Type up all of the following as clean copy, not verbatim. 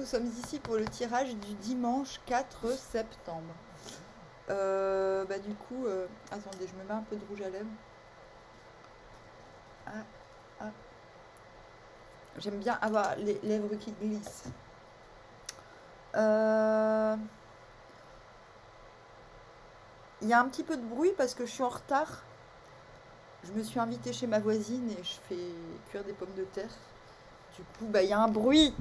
nous sommes ici pour le tirage du dimanche 4 septembre. Du coup, attendez, je me mets un peu de rouge à lèvres. Ah, ah. J'aime bien avoir les lèvres qui glissent. Il y a un petit peu de bruit parce que je suis en retard. Je me suis invitée chez ma voisine et je fais cuire des pommes de terre. Du coup, il y a un bruit.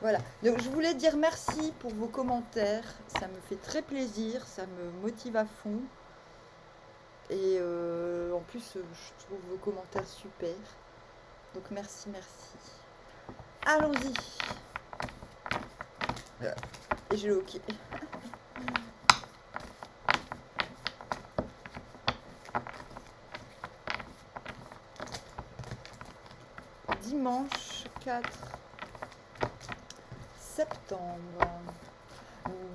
Voilà. Donc, je voulais dire merci pour vos commentaires. Ça me fait très plaisir. Ça me motive à fond. Et en plus, je trouve vos commentaires super. Donc, merci, merci. Allons-y. Et j'ai le hockey. Dimanche 4 septembre.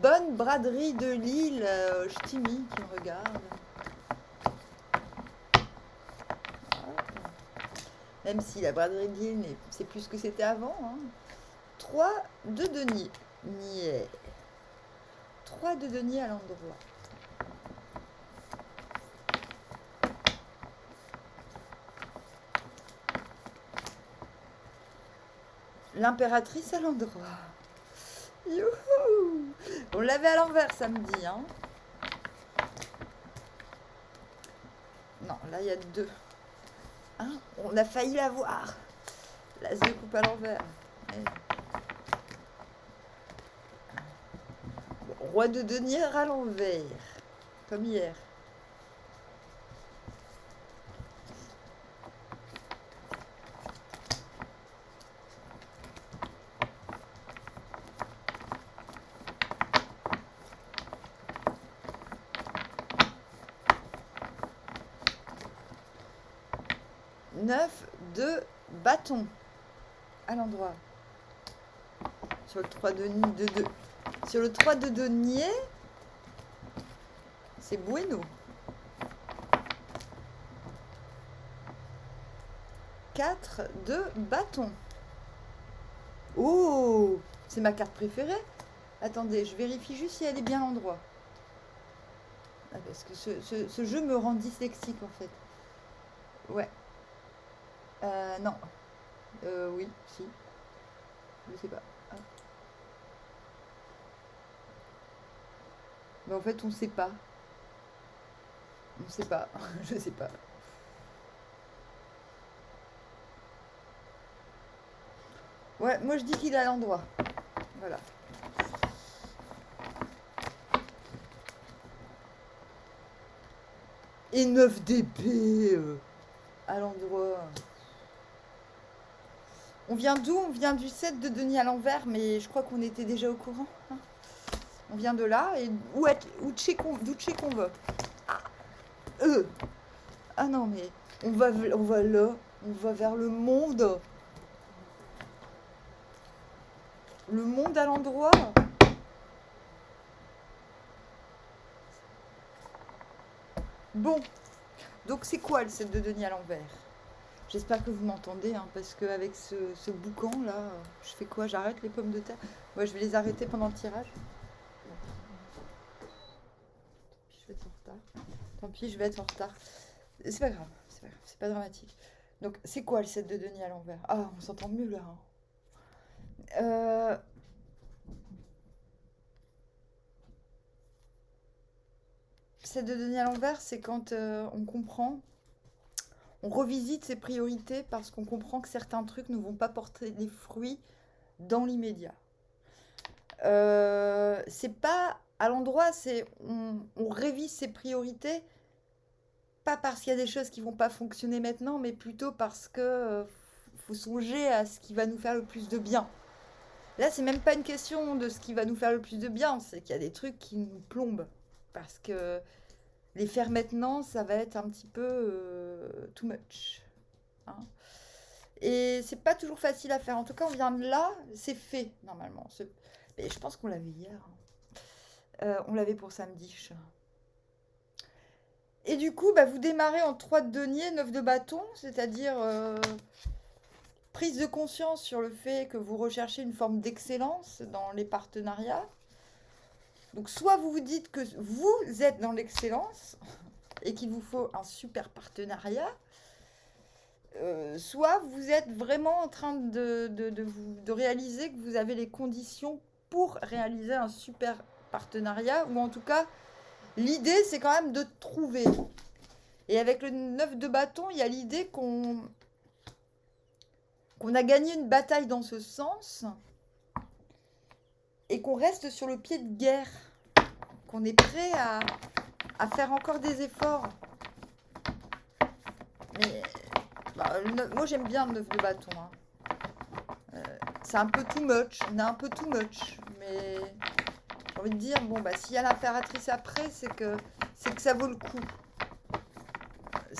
Bonne braderie de Lille, Ch'timi qui me regarde. Même si la braderie de Lille, c'est plus ce que c'était avant. 3 de denier. Niais. 3 de denier à l'endroit. L'impératrice à l'endroit. Youhou! On l'avait à l'envers samedi. Non, là il y a 2. On a failli l'avoir. L'as de coupe à l'envers. Roi de denier à l'envers. Comme hier. Neuf de bâton à l'endroit. Sur le 3 de sur le 3 de denier, c'est bueno. 4 de bâton. Oh, c'est ma carte préférée. Attendez, je vérifie juste si elle est bien à l'endroit. Parce que ce jeu me rend dyslexique en fait. Ouais. Non. Oui, si. Je sais pas. Mais en fait, on sait pas. On sait pas. Je sais pas. Ouais, moi je dis qu'il est à l'endroit. Voilà. Et 9 d'épée à l'endroit. On vient d'où? On vient du 7 de denier à l'envers, mais je crois qu'on était déjà au courant. On vient de là, et d'où chez qu'on va. Ah non, mais on va là, on va vers le monde. Le monde à l'endroit. Bon, donc c'est quoi le 7 de denier à l'envers? J'espère que vous m'entendez, parce qu'avec ce boucan là, je fais quoi? J'arrête les pommes de terre? Ouais, je vais les arrêter pendant le tirage. Tant pis, je vais être en retard. C'est pas grave, c'est pas dramatique. Donc, c'est quoi le 7 de denier à l'envers? Ah, on s'entend mieux là. 7 de denier à l'envers, c'est quand on comprend, on revisite ses priorités parce qu'on comprend que certains trucs ne vont pas porter des fruits dans l'immédiat. C'est pas à l'endroit, c'est on révise ses priorités, pas parce qu'il y a des choses qui vont pas fonctionner maintenant, mais plutôt parce que faut songer à ce qui va nous faire le plus de bien. Là, c'est même pas une question de ce qui va nous faire le plus de bien, c'est qu'il y a des trucs qui nous plombent. Parce que les faire maintenant, ça va être un petit peu too much. Et c'est pas toujours facile à faire. En tout cas, on vient de là, c'est fait normalement. Mais je pense qu'on l'avait hier. On l'avait pour samedi. Et du coup, vous démarrez en 3 de denier, 9 de bâton, c'est-à-dire prise de conscience sur le fait que vous recherchez une forme d'excellence dans les partenariats. Donc soit vous vous dites que vous êtes dans l'excellence et qu'il vous faut un super partenariat, soit vous êtes vraiment en train de réaliser que vous avez les conditions pour réaliser un super partenariat, ou en tout cas, l'idée c'est quand même de trouver. Et avec le 9 de bâton, il y a l'idée qu'on a gagné une bataille dans ce sens et qu'on reste sur le pied de guerre, qu'on est prêt à faire encore des efforts. Mais moi j'aime bien le 9 de bâton. Hein. C'est un peu too much, on est un peu too much. Mais j'ai envie de dire, bon, bah, s'il y a l'impératrice après, c'est que ça vaut le coup.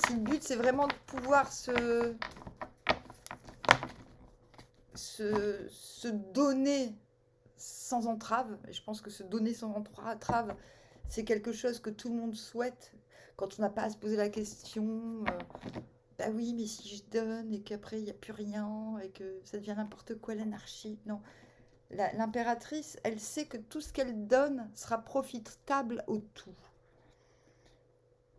Si le but c'est vraiment de pouvoir se donner sans entrave, et je pense que se donner sans entrave, c'est quelque chose que tout le monde souhaite quand on n'a pas à se poser la question. Bah oui, mais si je donne et qu'après il n'y a plus rien et que ça devient n'importe quoi, l'anarchie. Non. L'impératrice, elle sait que tout ce qu'elle donne sera profitable au tout.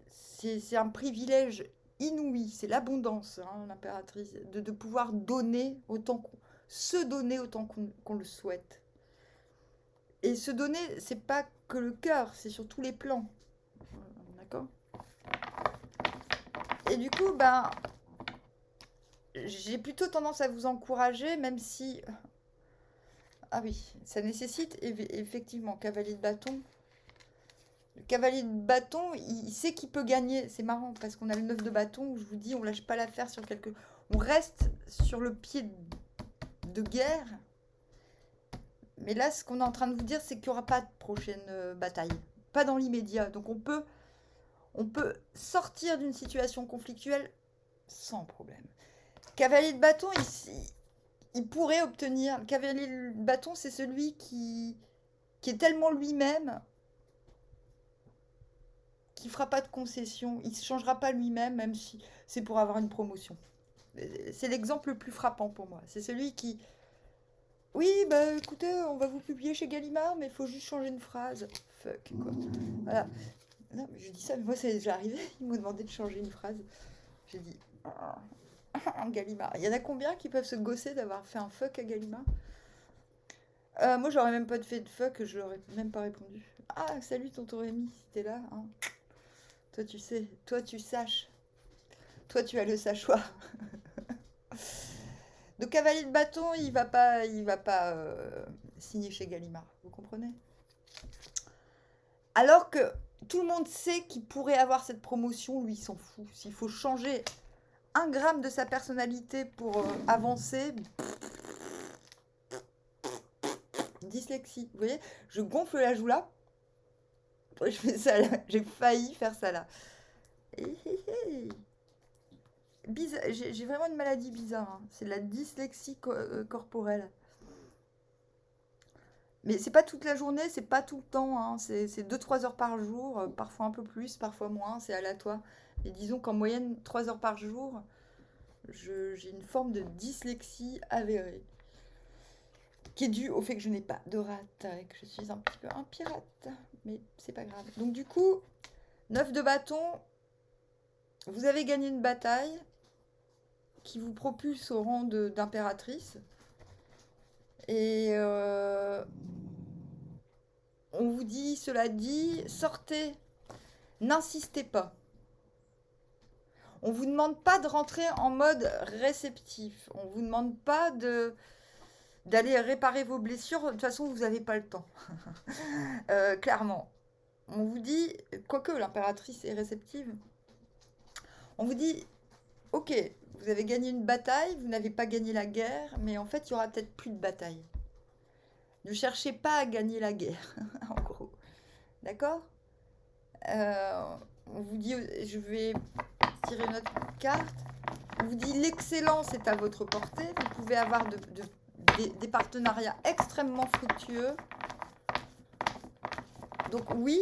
C'est un privilège inouï, c'est l'abondance, hein, l'impératrice, de pouvoir donner autant se donner autant qu'on le souhaite. Et se donner, c'est pas que le cœur, c'est sur tous les plans. D'accord ? Et du coup, ben, j'ai plutôt tendance à vous encourager, même si... Ah oui, ça nécessite effectivement cavalier de bâton. Le cavalier de bâton, il sait qu'il peut gagner. C'est marrant parce qu'on a le 9 de bâton où je vous dis, on lâche pas l'affaire sur quelque... On reste sur le pied de guerre. Mais là, ce qu'on est en train de vous dire, c'est qu'il n'y aura pas de prochaine bataille. Pas dans l'immédiat. Donc on peut sortir d'une situation conflictuelle sans problème. Cavalier de bâton, il pourrait obtenir... Le cavalier de bâton, c'est celui qui est tellement lui-même qui ne fera pas de concession. Il ne changera pas lui-même, même si c'est pour avoir une promotion. C'est l'exemple le plus frappant pour moi. C'est celui qui... Oui, bah écoutez, on va vous publier chez Gallimard, mais il faut juste changer une phrase. Fuck, quoi. Voilà. Non, mais je dis ça, mais moi, c'est déjà arrivé. Ils m'ont demandé de changer une phrase. J'ai dit... Gallimard. Il y en a combien qui peuvent se gausser d'avoir fait un fuck à Gallimard? Moi, j'aurais même pas fait de fuck, je l'aurais même pas répondu. Ah, salut tonton Rémi, si t'es là. Hein. Toi, tu sais. Toi, tu saches. Toi, tu as le sachoir. Donc, cavalier de bâton, il va pas signer chez Gallimard. Vous comprenez? Alors que tout le monde sait qu'il pourrait avoir cette promotion, lui, il s'en fout. S'il faut changer 1 gramme de sa personnalité pour avancer... Dyslexie, vous voyez, je gonfle la joue là, je fais ça là, j'ai failli faire ça là. J'ai vraiment une maladie bizarre, hein. C'est la dyslexie corporelle. Mais c'est pas toute la journée, c'est pas tout le temps, hein. C'est 2-3 heures par jour, parfois un peu plus, parfois moins, c'est aléatoire. Mais disons qu'en moyenne, 3 heures par jour, j'ai une forme de dyslexie avérée. Qui est dû au fait que je n'ai pas de rate, que je suis un petit peu un pirate, mais c'est pas grave. Donc du coup, 9 de bâton, vous avez gagné une bataille qui vous propulse au rang d'impératrice. Et on vous dit, cela dit, sortez, n'insistez pas. On vous demande pas de rentrer en mode réceptif. On vous demande pas d'aller réparer vos blessures. De toute façon, vous n'avez pas le temps. Clairement. On vous dit, quoique l'impératrice est réceptive, on vous dit, ok, vous avez gagné une bataille, vous n'avez pas gagné la guerre, mais en fait, il y aura peut-être plus de bataille. Ne cherchez pas à gagner la guerre, en gros. D'accord? On vous dit, je vais tirer une autre carte. On vous dit, l'excellence est à votre portée. Vous pouvez avoir des partenariats extrêmement fructueux. Donc oui,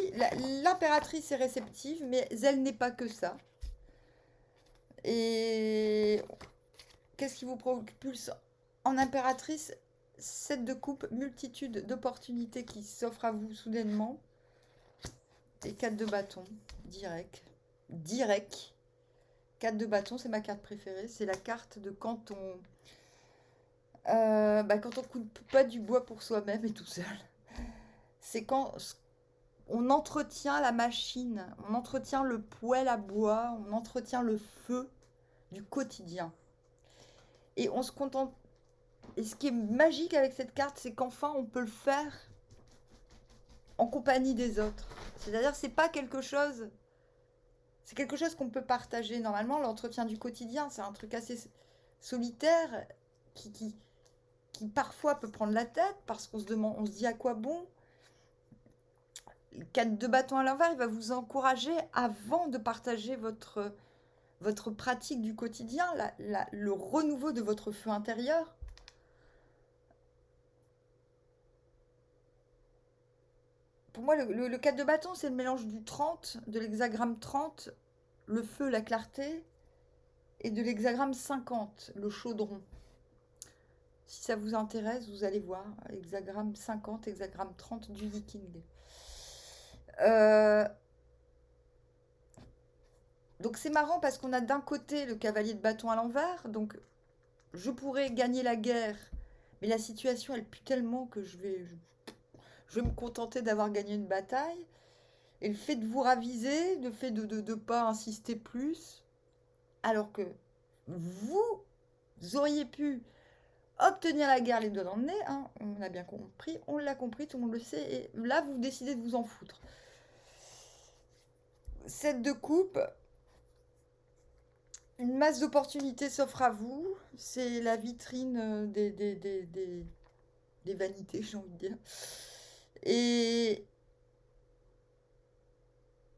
l'impératrice est réceptive, mais elle n'est pas que ça. Et qu'est-ce qui vous propulse en impératrice? 7 de coupe, multitude d'opportunités qui s'offrent à vous soudainement. Et 4 de bâton, direct. Direct. 4 de bâton, c'est ma carte préférée. C'est la carte de quand on... quand on coupe pas du bois pour soi-même et tout seul. C'est quand on entretient la machine, on entretient le poêle à bois, on entretient le feu du quotidien. Et on se contente. Et ce qui est magique avec cette carte, c'est qu'enfin on peut le faire en compagnie des autres. C'est-à-dire que c'est pas quelque chose. C'est quelque chose qu'on peut partager. Normalement, l'entretien du quotidien, c'est un truc assez solitaire qui parfois peut prendre la tête parce qu'on se demande, on se dit à quoi bon. Le 4 de bâton à l'envers, il va vous encourager avant de partager votre pratique du quotidien, le renouveau de votre feu intérieur. Pour moi, le 4 de bâton, c'est le mélange du 30, de l'hexagramme 30, le feu, la clarté, et de l'hexagramme 50, le chaudron. Si ça vous intéresse, vous allez voir, hexagramme 50, hexagramme 30 du Viking. Donc c'est marrant parce qu'on a d'un côté le cavalier de bâton à l'envers, donc je pourrais gagner la guerre, mais la situation elle pue tellement que je vais me contenter d'avoir gagné une bataille. Et le fait de vous raviser, le fait de ne pas insister plus, alors que vous auriez pu obtenir la guerre les doigts dans le nez, hein, on a bien compris, on l'a compris, tout le monde le sait, et là vous décidez de vous en foutre. 7 de coupe, une masse d'opportunités s'offre à vous, c'est la vitrine des vanités, j'ai envie de dire. Et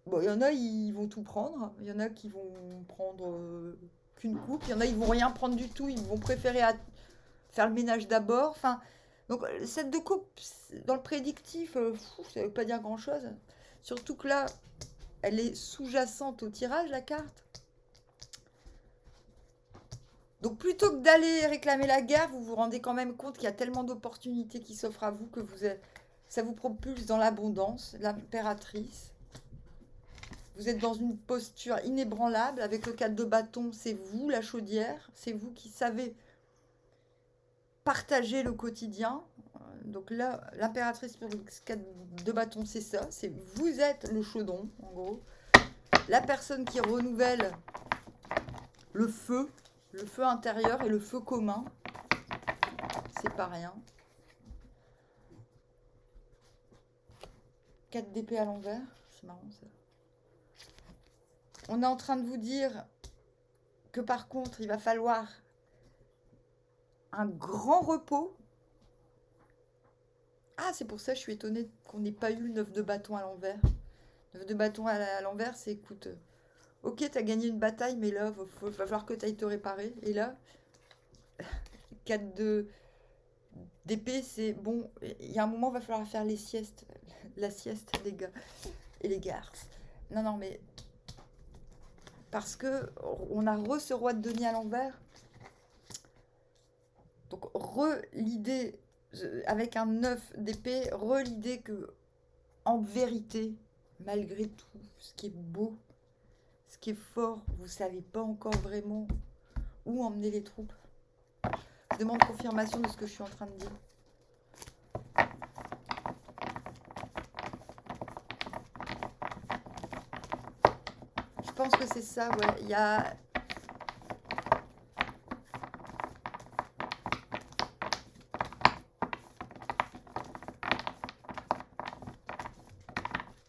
bon, il y en a, ils vont tout prendre, il y en a qui vont prendre qu'une coupe, il y en a, ils vont rien prendre du tout, ils vont préférer faire le ménage d'abord. Enfin, donc, cette de coupe, dans le prédictif, ça veut pas dire grand-chose. Surtout que là, elle est sous-jacente au tirage, la carte. Donc, plutôt que d'aller réclamer la guerre, vous vous rendez quand même compte qu'il y a tellement d'opportunités qui s'offrent à vous que ça vous propulse dans l'abondance, l'impératrice. Vous êtes dans une posture inébranlable. Avec le 4 de bâton, c'est vous la chaudière. C'est vous qui savez partager le quotidien. Donc là, l'impératrice pour le 4 de bâton, c'est ça. C'est vous êtes le chaudron, en gros. La personne qui renouvelle le feu intérieur et le feu commun. C'est pas rien. 4 d'épée à l'envers. C'est marrant ça. On est en train de vous dire que par contre, il va falloir un grand repos. Ah, c'est pour ça que je suis étonnée qu'on n'ait pas eu le 9 de bâton à l'envers. 9 de bâton à l'envers, c'est écoute, ok, t'as gagné une bataille, mais là, va falloir que t'ailles te réparer. Et là, 4 d'épée, c'est bon, il y a un moment, il va falloir faire les siestes. La sieste, les gars. Et les garces. Non, mais parce que on a ce roi de denier à l'envers. Donc, l'idée, avec un 9 d'épée, l'idée que, en vérité, malgré tout, ce qui est beau, ce qui est fort, vous savez pas encore vraiment où emmener les troupes. Je demande confirmation de ce que je suis en train de dire. Je pense que c'est ça, ouais. Il y a...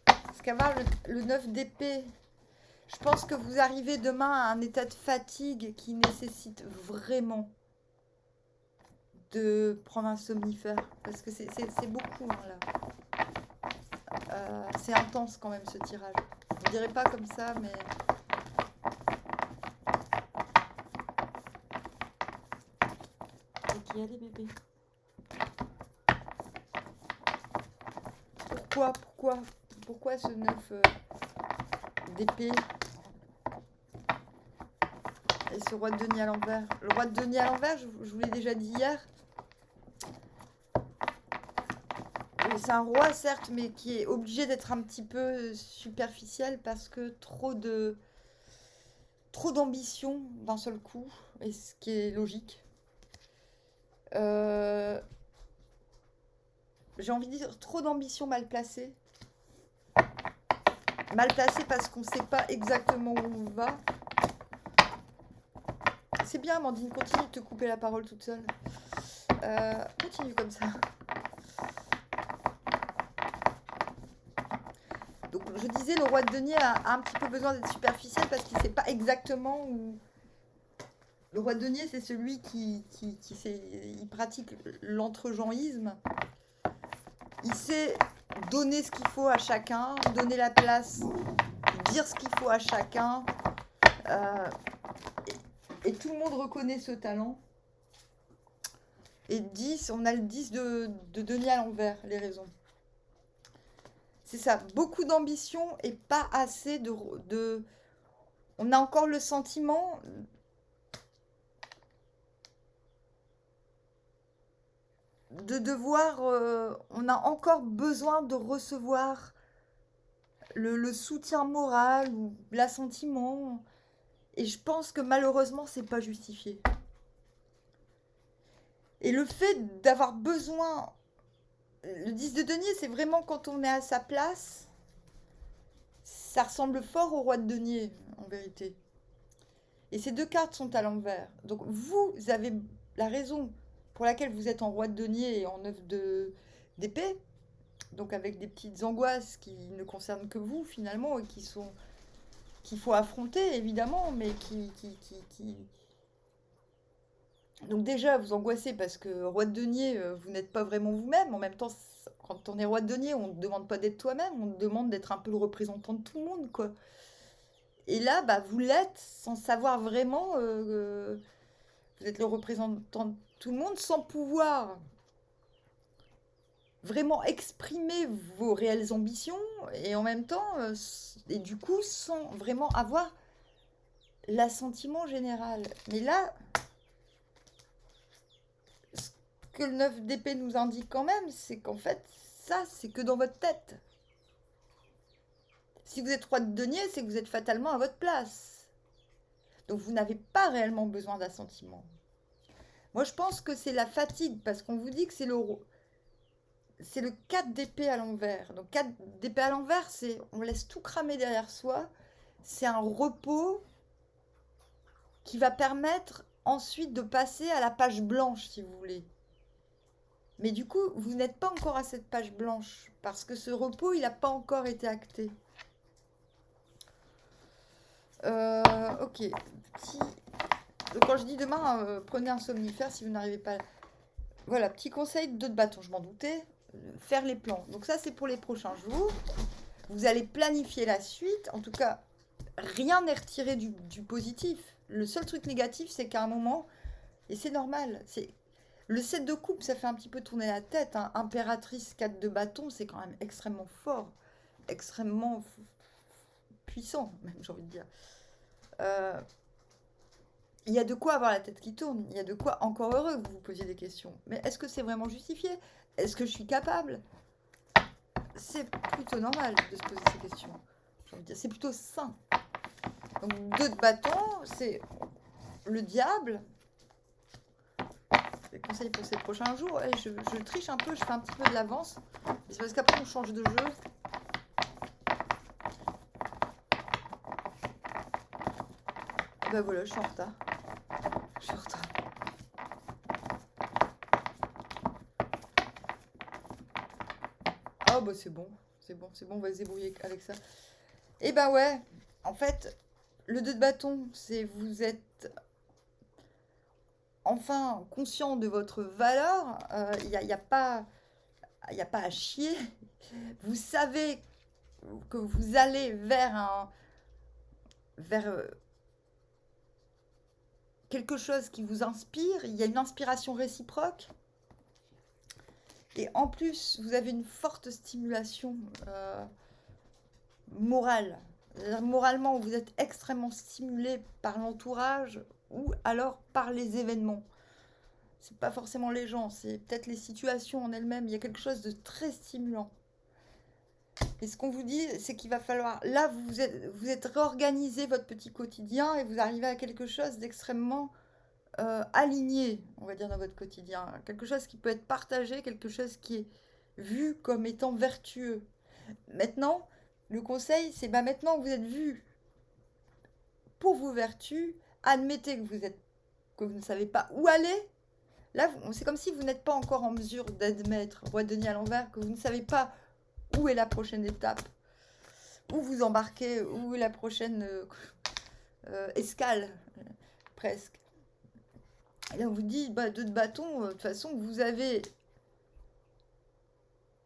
Parce qu'avoir le 9 d'épée, je pense que vous arrivez demain à un état de fatigue qui nécessite vraiment de prendre un somnifère. Parce que c'est beaucoup, hein, là. C'est intense quand même ce tirage. Je ne dirais pas comme ça, mais... Et qui a les bébés. Pourquoi ce 9 d'épée? Est-ce ce roi de denier à l'envers. Le roi de denier à l'envers, je vous l'ai déjà dit hier. C'est un roi, certes, mais qui est obligé d'être un petit peu superficiel parce que trop d'ambition d'un seul coup, et ce qui est logique. J'ai envie de dire trop d'ambition mal placée. Mal placée parce qu'on ne sait pas exactement où on va. C'est bien, Amandine, continue de te couper la parole toute seule. Continue comme ça. Donc, je disais, le roi de denier a un petit peu besoin d'être superficiel parce qu'il ne sait pas exactement où... Le roi de denier, c'est celui qui il pratique l'entregenrisme. Il sait donner ce qu'il faut à chacun, donner la place, dire ce qu'il faut à chacun. Et tout le monde reconnaît ce talent. Et 10, on a le 10 de denier à l'envers, les raisons. C'est ça, beaucoup d'ambition et pas assez de... On a encore le sentiment de devoir... on a encore besoin de recevoir le soutien moral ou l'assentiment. Et je pense que malheureusement, c'est pas justifié. Et le fait d'avoir besoin... Le 10 de denier, c'est vraiment quand on est à sa place. Ça ressemble fort au roi de denier, en vérité. Et ces deux cartes sont à l'envers. Donc vous avez la raison pour laquelle vous êtes en roi de denier et en 9 d'épée. Donc avec des petites angoisses qui ne concernent que vous, finalement, et qu'il faut affronter, évidemment, mais qui... Donc déjà, vous angoissez parce que roi de denier, vous n'êtes pas vraiment vous-même. En même temps, quand on est roi de denier, on ne demande pas d'être toi-même, on demande d'être un peu le représentant de tout le monde, quoi. Et là, bah, vous l'êtes sans savoir vraiment... vous êtes le représentant de tout le monde sans pouvoir vraiment exprimer vos réelles ambitions et en même temps, et du coup, sans vraiment avoir l'assentiment général. Mais là... que le 9 d'épée nous indique quand même, c'est qu'en fait, ça, c'est que dans votre tête. Si vous êtes roi de denier, c'est que vous êtes fatalement à votre place. Donc vous n'avez pas réellement besoin d'assentiment. Moi, je pense que c'est la fatigue, parce qu'on vous dit que c'est le 4 d'épée à l'envers. Donc 4 d'épée à l'envers, c'est on laisse tout cramer derrière soi. C'est un repos qui va permettre ensuite de passer à la page blanche, si vous voulez. Mais du coup, vous n'êtes pas encore à cette page blanche, parce que ce repos, il n'a pas encore été acté. Ok. Donc, quand je dis demain, prenez un somnifère si vous n'arrivez pas... Voilà, petit conseil de bâton, je m'en doutais. Faire les plans. Donc ça, c'est pour les prochains jours. Vous allez planifier la suite. En tout cas, rien n'est retiré du positif. Le seul truc négatif, c'est qu'à un moment, et c'est normal, le 7 de coupe, ça fait un petit peu tourner la tête. Hein. Impératrice 4 de bâton, c'est quand même extrêmement fort. Extrêmement puissant, même, j'ai envie de dire. Il y a de quoi avoir la tête qui tourne. Il y a de quoi, encore heureux que vous vous posiez des questions. Mais est-ce que c'est vraiment justifié? Est-ce que je suis capable? C'est plutôt normal de se poser ces questions. J'ai envie de dire, c'est plutôt sain. Donc, 2 de bâton, c'est le diable. Les conseils pour ces prochains jours. Et je triche un peu, je fais un petit peu de l'avance. C'est parce qu'après, on change de jeu. Ben voilà, je suis en retard. Je suis en retard. Ah bah c'est bon, on va se débrouiller avec ça. Et ben ouais, en fait, le 2 de bâton, c'est vous êtes enfin conscient de votre valeur. Il n'y a pas à chier. Vous savez que vous allez vers quelque chose qui vous inspire. Il y a une inspiration réciproque. Et en plus, vous avez une forte stimulation morale. Moralement, vous êtes extrêmement stimulé par l'entourage, ou alors par les événements. C'est pas forcément les gens, c'est peut-être les situations en elles-mêmes. Il y a quelque chose de très stimulant. Et ce qu'on vous dit, c'est qu'il va falloir... Là, vous êtes réorganisé votre petit quotidien et vous arrivez à quelque chose d'extrêmement aligné, on va dire, dans votre quotidien. Quelque chose qui peut être partagé, quelque chose qui est vu comme étant vertueux. Maintenant, le conseil, c'est bah, maintenant que vous êtes vu pour vos vertus, admettez que vous ne savez pas où aller. Là, c'est comme si vous n'êtes pas encore en mesure d'admettre, roi Denis à l'envers, que vous ne savez pas où est la prochaine étape, où vous embarquez, où est la prochaine escale, presque. Et là, on vous dit, bah, deux de bâton, de toute façon, vous avez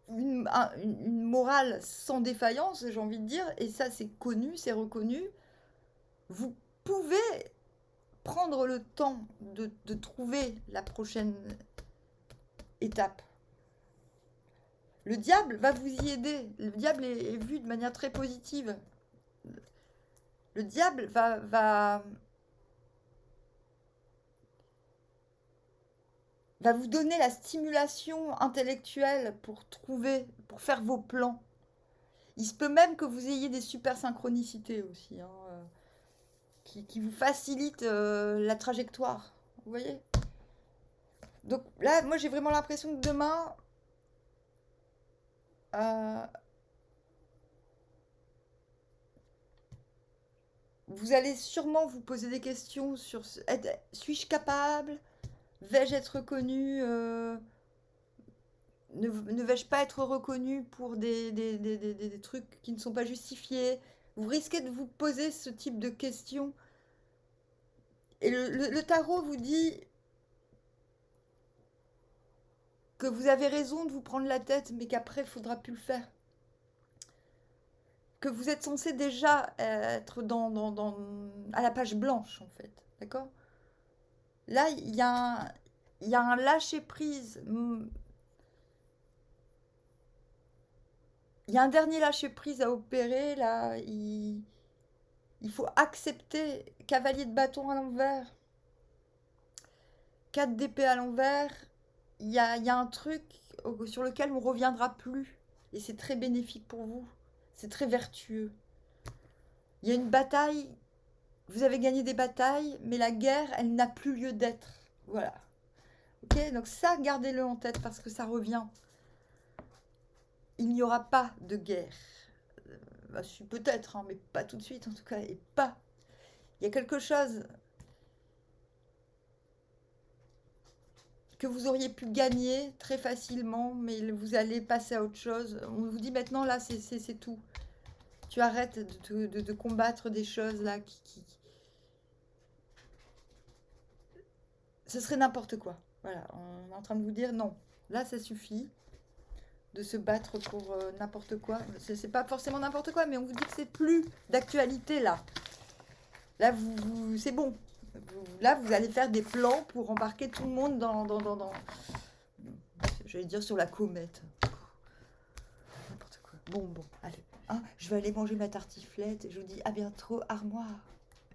une morale sans défaillance, j'ai envie de dire, et ça, c'est connu, c'est reconnu. Vous pouvez prendre le temps de trouver la prochaine étape. Le diable va vous y aider. Le diable est vu de manière très positive. Le diable va vous donner la stimulation intellectuelle pour trouver, pour faire vos plans. Il se peut même que vous ayez des super synchronicités aussi, hein, qui vous facilitent la trajectoire. Vous voyez? Donc là, moi j'ai vraiment l'impression que demain, euh, vous allez sûrement vous poser des questions sur suis-je capable? Vais-je être reconnu? Ne vais-je pas être reconnu pour des trucs qui ne sont pas justifiés? Vous risquez de vous poser ce type de questions. Et le tarot vous dit que vous avez raison de vous prendre la tête, mais qu'après, il ne faudra plus le faire. Que vous êtes censé déjà être à la page blanche, en fait. D'accord? Là, il y a un lâcher-prise. Il y a un dernier lâcher-prise à opérer, là. Il faut accepter cavalier de bâton à l'envers, 4 d'épée à l'envers. Il y a un truc sur lequel on ne reviendra plus. Et c'est très bénéfique pour vous. C'est très vertueux. Il y a une bataille. Vous avez gagné des batailles, mais la guerre, elle n'a plus lieu d'être. Voilà. Ok? Donc ça, gardez-le en tête parce que ça revient. Il n'y aura pas de guerre. Bah, peut-être, hein, mais pas tout de suite en tout cas. Et pas. Il y a quelque chose que vous auriez pu gagner très facilement, mais vous allez passer à autre chose. On vous dit maintenant, là, c'est tout. Tu arrêtes de combattre des choses là ce serait n'importe quoi. Voilà, on est en train de vous dire non. Là, ça suffit de se battre pour n'importe quoi. C'est pas forcément n'importe quoi, mais on vous dit que c'est plus d'actualité là. Là, c'est bon. Là, vous allez faire des plans pour embarquer tout le monde dans j'allais dire sur la comète. N'importe quoi. Bon, allez. Hein, je vais aller manger ma tartiflette et je vous dis à bientôt, armoire.